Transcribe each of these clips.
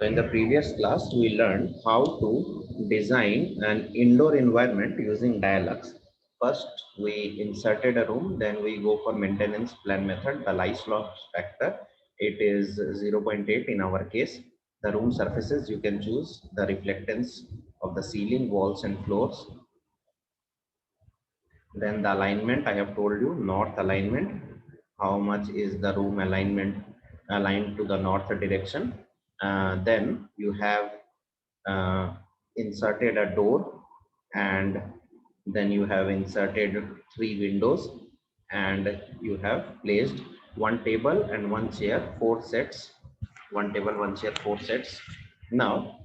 So in the previous class, we learned how to design an indoor environment using Dialux. First, we inserted a room, then we go for maintenance plan method. The lice loss factor, it is 0.8 in our case. The room surfaces, you can choose the reflectance of the ceiling, walls and floors. Then the alignment, I have told you, north alignment. How much is the room alignment aligned to the north direction? Then you have inserted a door, and then you have inserted 3 windows, and you have placed one table and one chair, 4 sets, one table, one chair, 4 sets. Now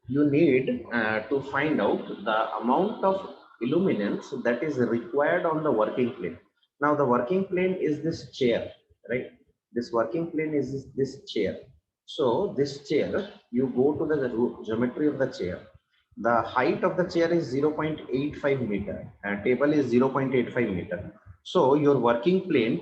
you need to find out the amount of illuminance that is required on the working plane. Now the working plane is this chair, right? This working plane is this chair. So this chair, you go to the geometry of the chair. The height of the chair is 0.85 meter and table is 0.85 meter. So your working plane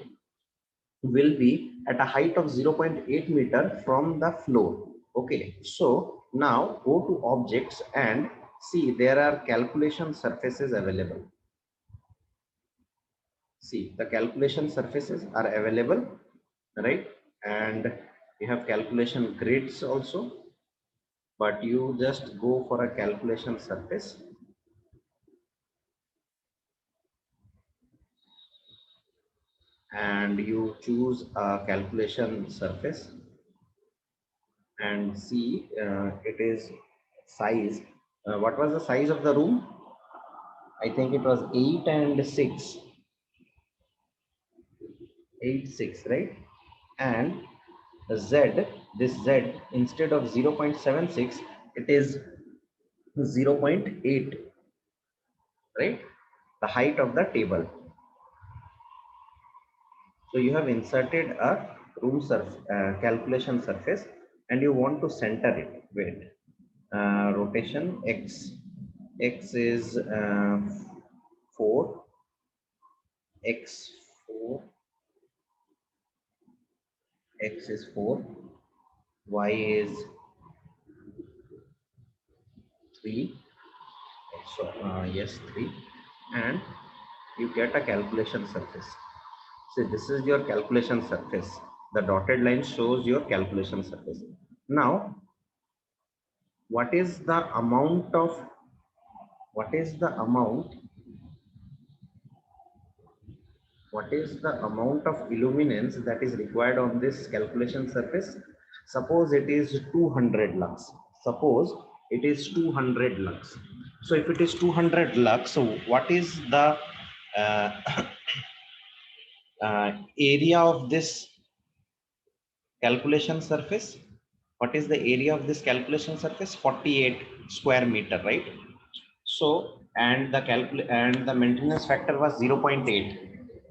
will be at a height of 0.8 meter from the floor. Okay, so now go to objects and see there are calculation surfaces available. See, the calculation surfaces are available, right? And you have calculation grids also, but you just go for a calculation surface. And you choose a calculation surface and see it is size. What was the size of the room? I think it was 8 and 6. 8, 6, right? And the Z, this Z, instead of 0.76, it is 0.8, right? The height of the table. So you have inserted a room calculation surface and you want to center it. Wait, rotation X. X is 4, X4, X is 4, Y is 3, so yes 3, and you get a calculation surface. See, this is your calculation surface. The dotted line shows your calculation surface. Now, what is the amount of what is the amount what is the amount of illuminance that is required on this calculation surface? Suppose it is 200 lux. Suppose it is 200 lux. So if it is 200 lux, so what is the uh, area of this calculation surface? What is the area of this calculation surface? 48 square meter, right? So and the maintenance factor was 0.8.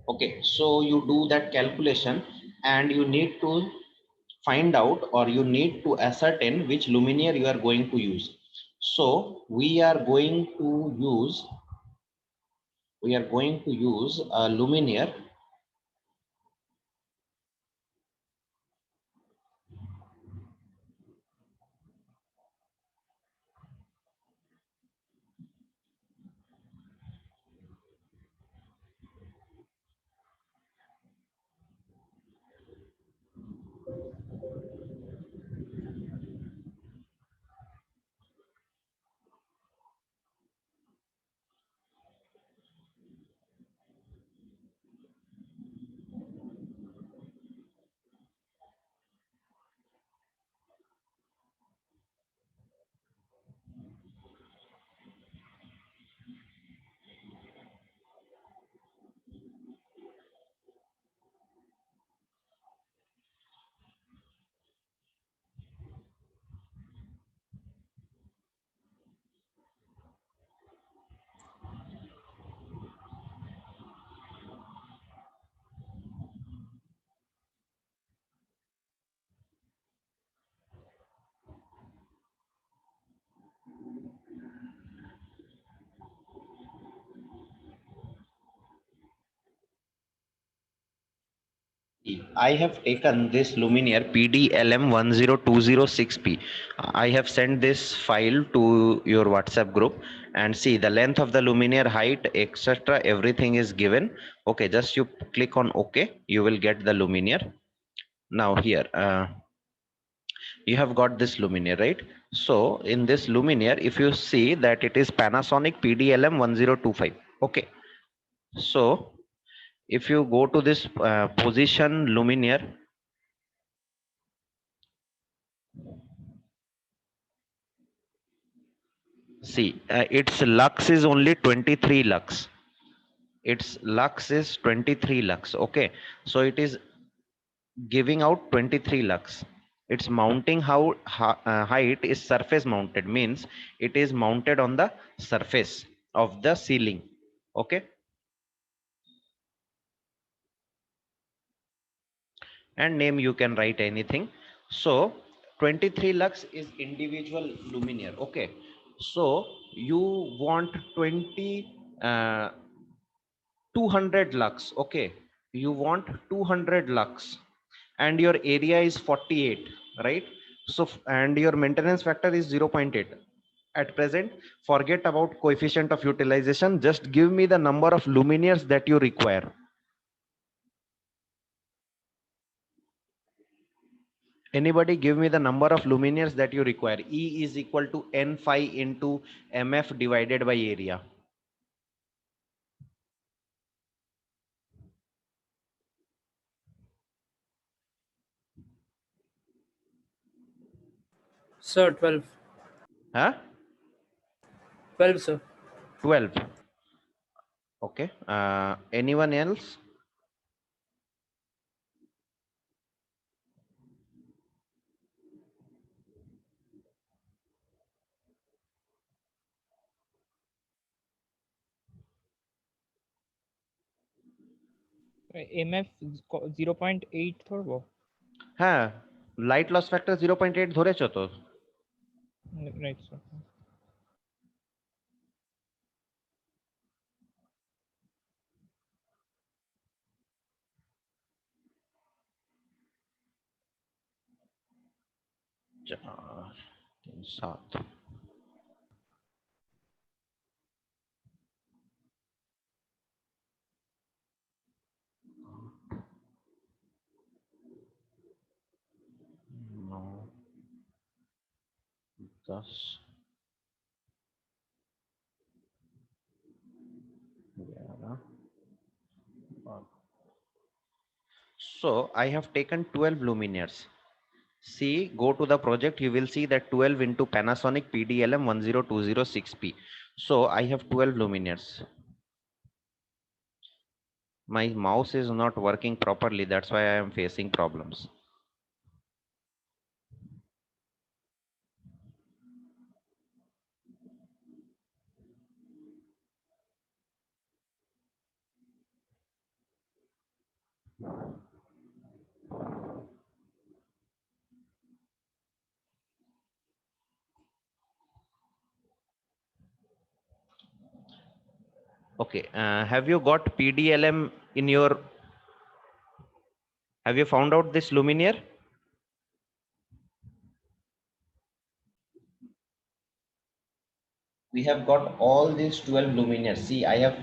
Okay, so you do that calculation and you need to find out, or you need to ascertain which luminaire you are going to use. So we are going to use a luminaire I have taken this luminaire PDLM10206P. I have sent this file to your WhatsApp group, and see the length of the luminaire, height, etc. Everything is given. Okay, just you click on OK, you will get the luminaire. Now here, you have got this luminaire, right? So in this luminaire, if you see that it is Panasonic PDLM1025. Okay, so if you go to this position luminaire, see its lux is only 23 lux. Its lux is 23 lux. Okay, so it is giving out 23 lux. Its mounting height is surface mounted, means it is mounted on the surface of the ceiling. Okay, and name you can write anything. So 23 lux is individual luminaire. Okay, so you want 200 lux. Okay, you want 200 lux and your area is 48, right? So and your maintenance factor is 0.8 at present. Forget about coefficient of utilization, just give me the number of luminaires that you require. Anybody give me the number of luminaires that you require? E is equal to N phi into MF divided by area. Sir, 12. Huh? 12, sir. 12. Okay. Anyone else? MF 0.8 ধরবো? হ্যাঁ, light loss factor 0.8 ধরেছো তো? Right, sir. चार, 3, 7. नौ, 10, 11, 12. So I have taken 12 luminaires. See, go to the project, you will see that 12 into Panasonic PDLM 10206P. So I have 12 luminaires. My mouse is not working properly, that's why I am facing problems. Okay, have you got PDLM in your, have you found out this luminaire? We have got all these 12 luminaires. See, I have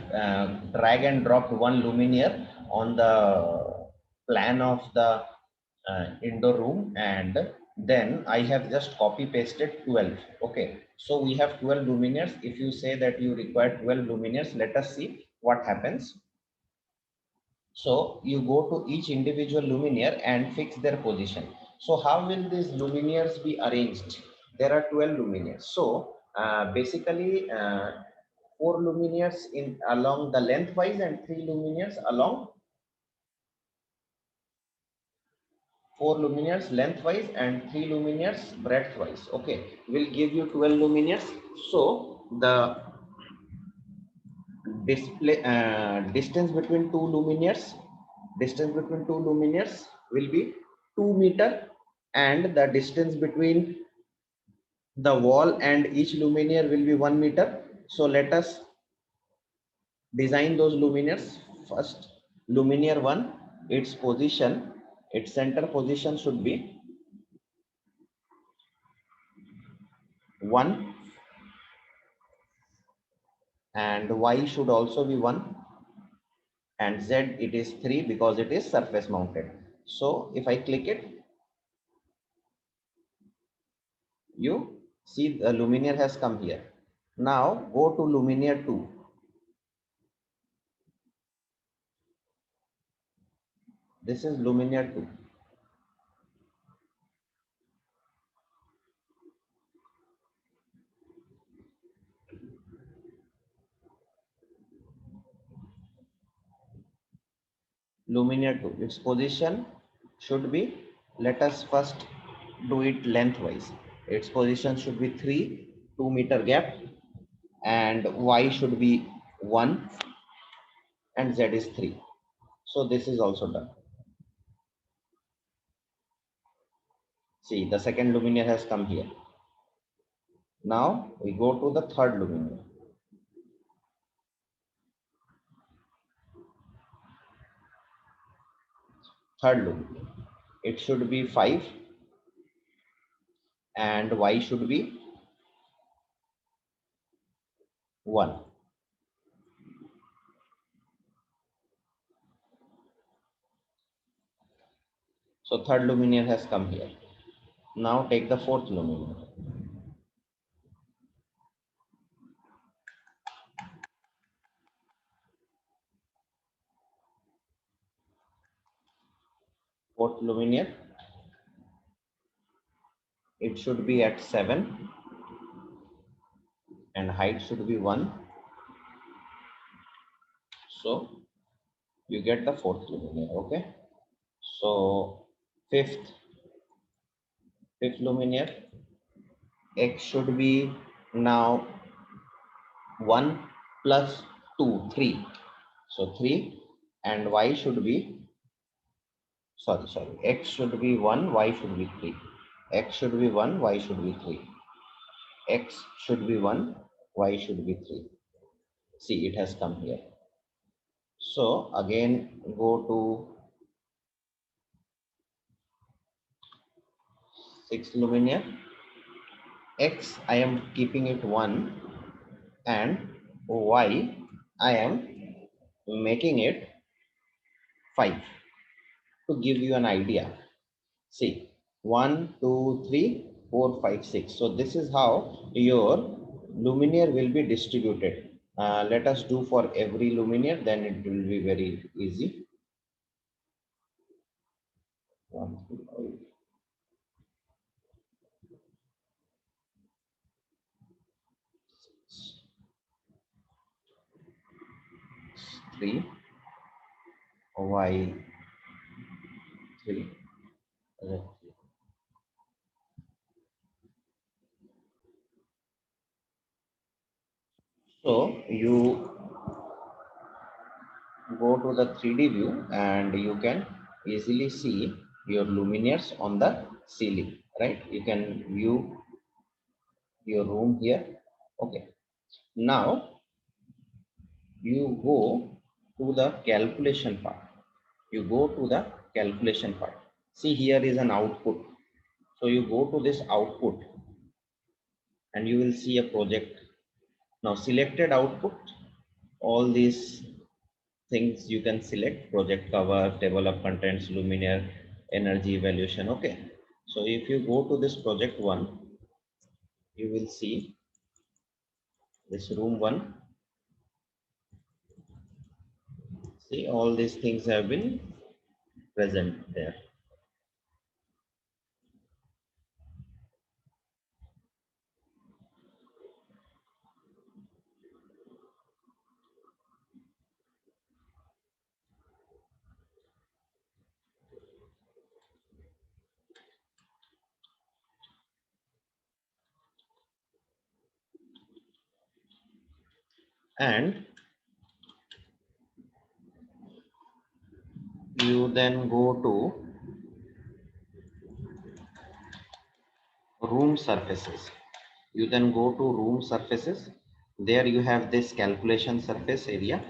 drag and dropped one luminaire on the plan of the indoor room, and then I have just copy pasted 12. Okay, so we have 12 luminaires. If you say that you require 12 luminaires, let us see what happens. So you go to each individual luminaire and fix their position. So how will these luminaires be arranged? There are 12 luminaires. So basically 4 luminaires in along the lengthwise and 3 luminaires along, 4 luminaires lengthwise and 3 luminaires breadthwise. Okay, will give you 12 luminaires. So the display distance between two luminaires will be 2 meter, and the distance between the wall and each luminaire will be 1 meter. So let us design those luminaires. First, luminaire 1, its position, its center position should be 1 and y should also be 1 and z it is 3 because it is surface mounted. So if I click it, you see the luminaire has come here. Now go to luminaire 2. This is luminaire 2. Luminaire 2, its position should be, let us first do it lengthwise. Its position should be 3, 2-meter gap, and y should be 1 and z is 3. So this is also done. See, the second luminaire has come here. Now we go to the third luminaire. Third luminaire. It should be 5 and y should be 1. So third luminaire has come here. Now take the fourth luminaire. Fourth luminaire, it should be at 7 and height should be 1. So you get the fourth luminaire. Okay. So fifth luminaire, x should be now 1 plus 2, 3. So 3 and y should be, sorry, x should be 1, y should be 3. X should be 1, y should be 3. X should be 1, y should be 3. See, it has come here. So again, go to 6th luminaire. X, I am keeping it 1 and y, I am making it 5 to give you an idea. See, 1, 2, 3, 4, 5, 6. So this is how your luminaire will be distributed. Let us do for every luminaire, then it will be very easy. 1, 2, 3, y 3, z 3. So you go to the 3D view and you can easily see your luminaires on the ceiling, right? You can view your room here. Okay. Now you go to the calculation part. You go to the calculation part. See, here is an output. So you go to this output and you will see a project. Now selected output, all these things you can select: project cover, table of contents, luminaire, energy evaluation. Okay. So if you go to this project 1, you will see this room 1. See, all these things have been present there. And you then go to room surfaces. You then go to room surfaces. There you have this calculation surface area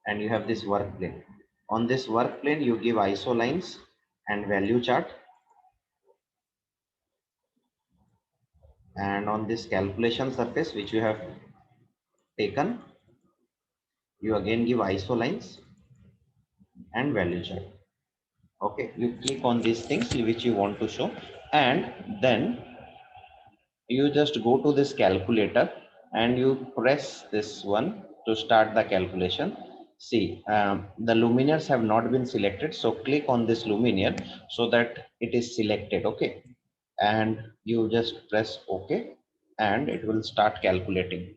and you have this work plane. On this work plane, you give iso lines and value chart. And on this calculation surface, which you have taken, you again give iso lines and value chart. Okay, you click on these things which you want to show, and then you just go to this calculator and you press this one to start the calculation. See, the luminaires have not been selected, so click on this luminaire so that it is selected. Okay, and you just press OK and it will start calculating.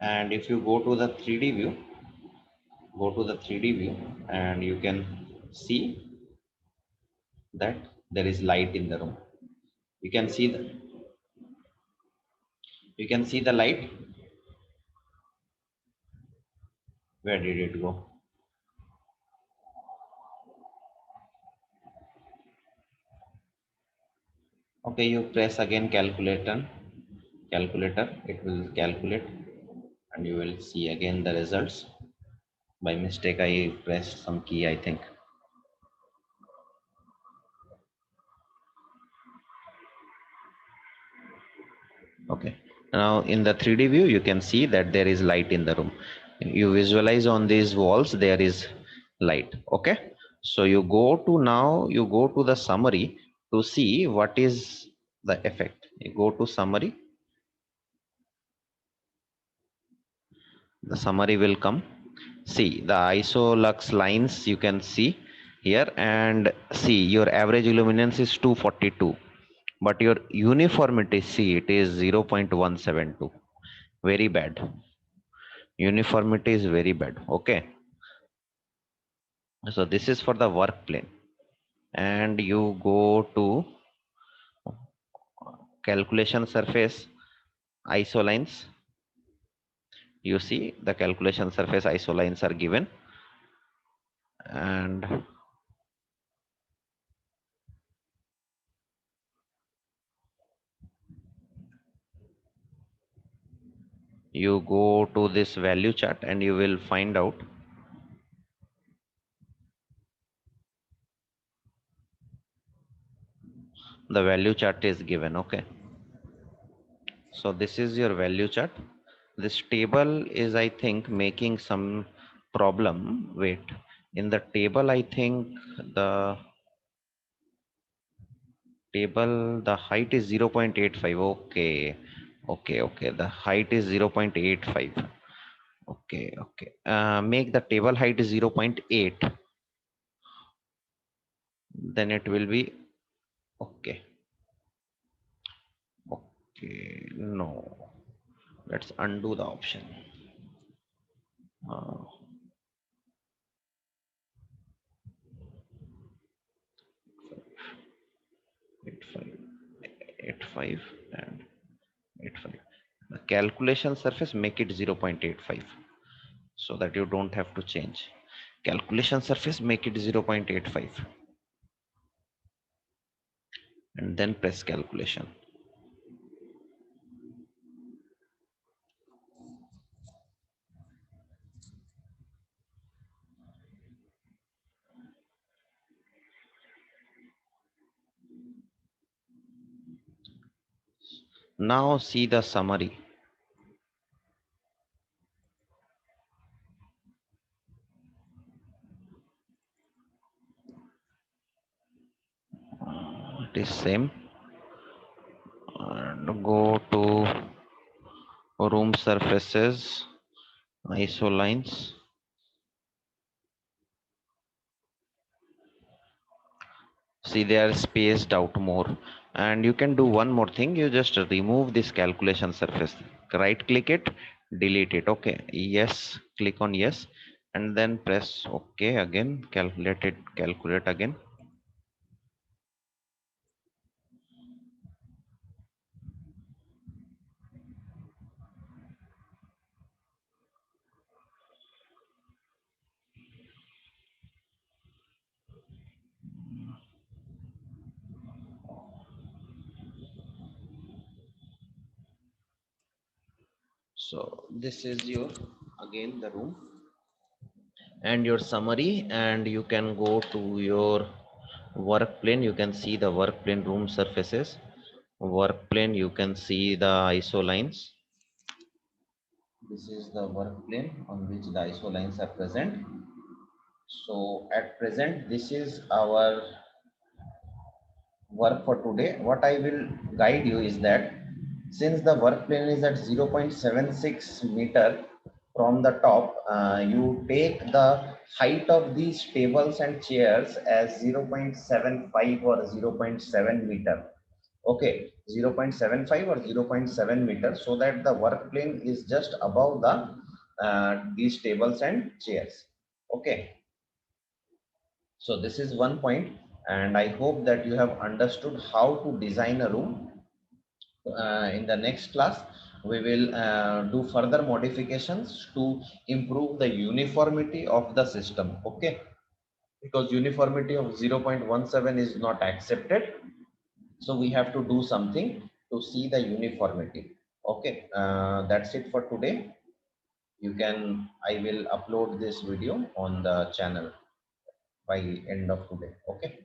And if you go to the 3D view, and you can see that there is light in the room. You can see the light. Where did it go? Okay, you press again calculator, it will calculate and you will see again the results. By mistake, I pressed some key, I think. Okay, now in the 3D view, you can see that there is light in the room. You visualize on these walls, there is light. Okay, so you go to the summary to see what is the effect. You go to summary, the summary will come. See the isolux lines you can see here, and see your average luminance is 242, but your uniformity, see it is 0.172. Very bad. Uniformity is very bad. Okay, so this is for the work plane, and you go to calculation surface isolines. You see the calculation surface isolines are given, and you go to this value chart and you will find out the value chart is given. Okay, so this is your value chart. This table is, I think, making some problem. Wait, in the table, I think the the height is 0.85. Okay, okay, the height is 0.85. Okay, make the table height 0.8, then it will be okay. Okay, no, let's undo the option. uh, 85, 85 and 85. The calculation surface, make it 0.85 so that you don't have to change. Calculation surface, make it 0.85 and then press calculation. Now see the summary. It is same, and go to room surfaces, iso lines. See, they are spaced out more, and you can do one more thing. You just remove this calculation surface, right click it, delete it. Okay, yes, click on yes, and then press OK again. Calculate again. So this is your again the room and your summary, and you can go to your work plane. You can see the work plane room surfaces. Work plane, you can see the ISO lines. This is the work plane on which the ISO lines are present. So at present, this is our work for today. What I will guide you is that since the work plane is at 0.76 meter from the top, you take the height of these tables and chairs as 0.75 or 0.7 meter. Okay, 0.75 or 0.7 meter, so that the work plane is just above the these tables and chairs. Okay, so this is one point, and I hope that you have understood how to design a room. In the next class, we will do further modifications to improve the uniformity of the system. Okay, because uniformity of 0.17 is not accepted, so we have to do something to see the uniformity. Okay, that's it for today. I will upload this video on the channel by end of today. Okay.